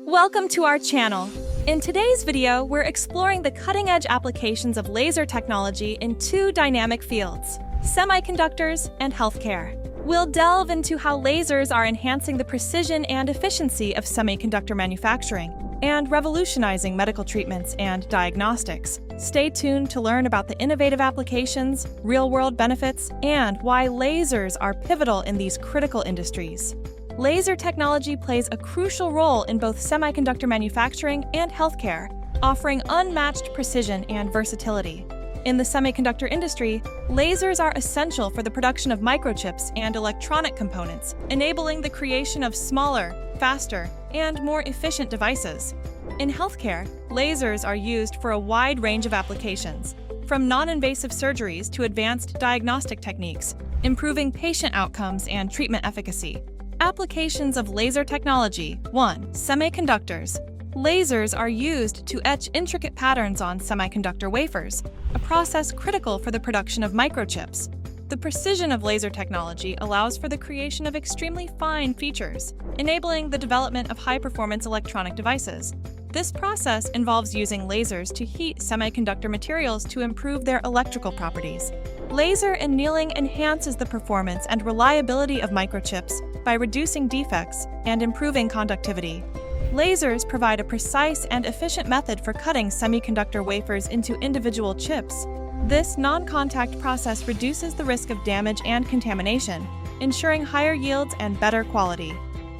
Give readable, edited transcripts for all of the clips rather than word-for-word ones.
Welcome to our channel. In today's video, we're exploring the cutting-edge applications of laser technology in two dynamic fields, semiconductors and healthcare. We'll delve into how lasers are enhancing the precision and efficiency of semiconductor manufacturing and revolutionizing medical treatments and diagnostics. Stay tuned to learn about the innovative applications, real-world benefits, and why lasers are pivotal in these critical industries. Laser technology plays a crucial role in both semiconductor manufacturing and healthcare, offering unmatched precision and versatility. In the semiconductor industry, lasers are essential for the production of microchips and electronic components, enabling the creation of smaller, faster, and more efficient devices. In healthcare, lasers are used for a wide range of applications, from non-invasive surgeries to advanced diagnostic techniques, improving patient outcomes and treatment efficacy. Applications of laser technology. 1. Semiconductors. Lasers are used to etch intricate patterns on semiconductor wafers, a process critical for the production of microchips. The precision of laser technology allows for the creation of extremely fine features, enabling the development of high-performance electronic devices. This process involves using lasers to heat semiconductor materials to improve their electrical properties. Laser annealing enhances the performance and reliability of microchips by reducing defects and improving conductivity. Lasers provide a precise and efficient method for cutting semiconductor wafers into individual chips. This non-contact process reduces the risk of damage and contamination, ensuring higher yields and better quality.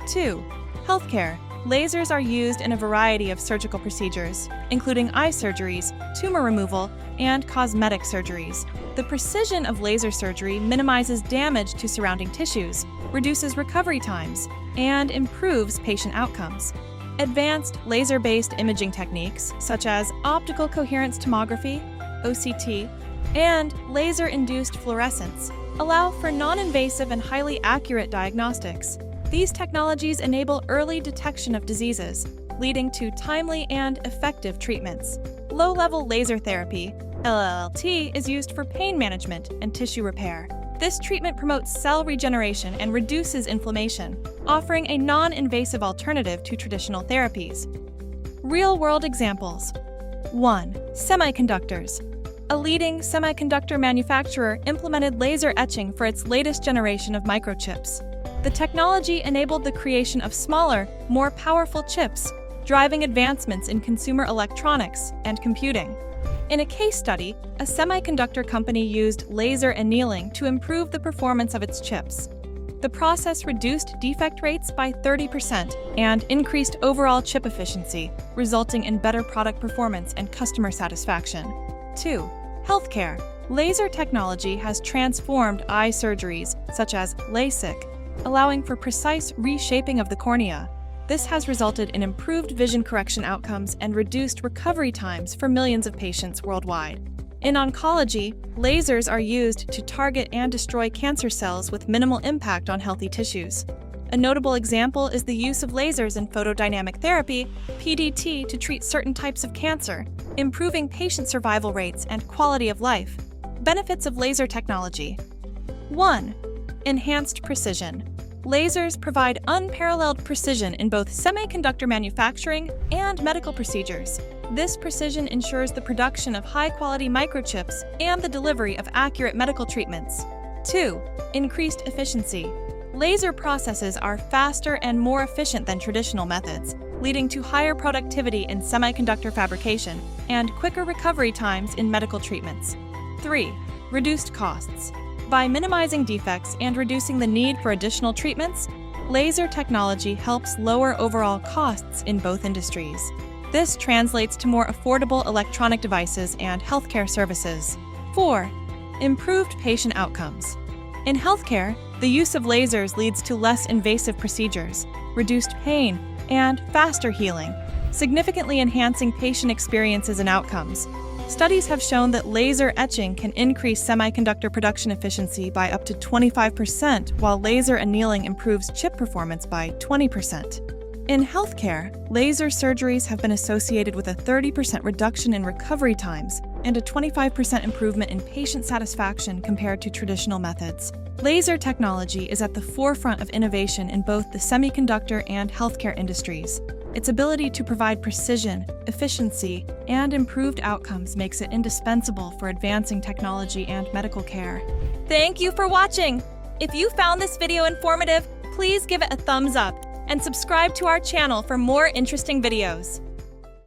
2. Healthcare. Lasers are used in a variety of surgical procedures, including eye surgeries, tumor removal, and cosmetic surgeries. The precision of laser surgery minimizes damage to surrounding tissues, reduces recovery times, and improves patient outcomes. Advanced laser-based imaging techniques, such as optical coherence tomography, OCT, and laser-induced fluorescence, allow for non-invasive and highly accurate diagnostics. These technologies enable early detection of diseases, leading to timely and effective treatments. Low-level laser therapy, LLT, is used for pain management and tissue repair. This treatment promotes cell regeneration and reduces inflammation, offering a non-invasive alternative to traditional therapies. Real-world examples. 1. Semiconductors. A leading semiconductor manufacturer implemented laser etching for its latest generation of microchips. The technology enabled the creation of smaller, more powerful chips, driving advancements in consumer electronics and computing. In a case study, a semiconductor company used laser annealing to improve the performance of its chips. The process reduced defect rates by 30% and increased overall chip efficiency, resulting in better product performance and customer satisfaction. 2. Healthcare. Laser technology has transformed eye surgeries, such as LASIK, allowing for precise reshaping of the cornea. This has resulted in improved vision correction outcomes and reduced recovery times for millions of patients worldwide. In oncology, lasers are used to target and destroy cancer cells with minimal impact on healthy tissues. A notable example is the use of lasers in photodynamic therapy, PDT, to treat certain types of cancer, improving patient survival rates and quality of life. Benefits of laser technology. 1. Enhanced precision. Lasers provide unparalleled precision in both semiconductor manufacturing and medical procedures. This precision ensures the production of high-quality microchips and the delivery of accurate medical treatments. 2. Increased efficiency. Laser processes are faster and more efficient than traditional methods, leading to higher productivity in semiconductor fabrication and quicker recovery times in medical treatments. 3. Reduced costs. By minimizing defects and reducing the need for additional treatments, laser technology helps lower overall costs in both industries. This translates to more affordable electronic devices and healthcare services. 4. Improved patient outcomes. In healthcare, the use of lasers leads to less invasive procedures, reduced pain, and faster healing, significantly enhancing patient experiences and outcomes. Studies have shown that laser etching can increase semiconductor production efficiency by up to 25%, while laser annealing improves chip performance by 20%. In healthcare, laser surgeries have been associated with a 30% reduction in recovery times and a 25% improvement in patient satisfaction compared to traditional methods. Laser technology is at the forefront of innovation in both the semiconductor and healthcare industries. Its ability to provide precision, efficiency, and improved outcomes makes it indispensable for advancing technology and medical care. Thank you for watching! If you found this video informative, please give it a thumbs up and subscribe to our channel for more interesting videos.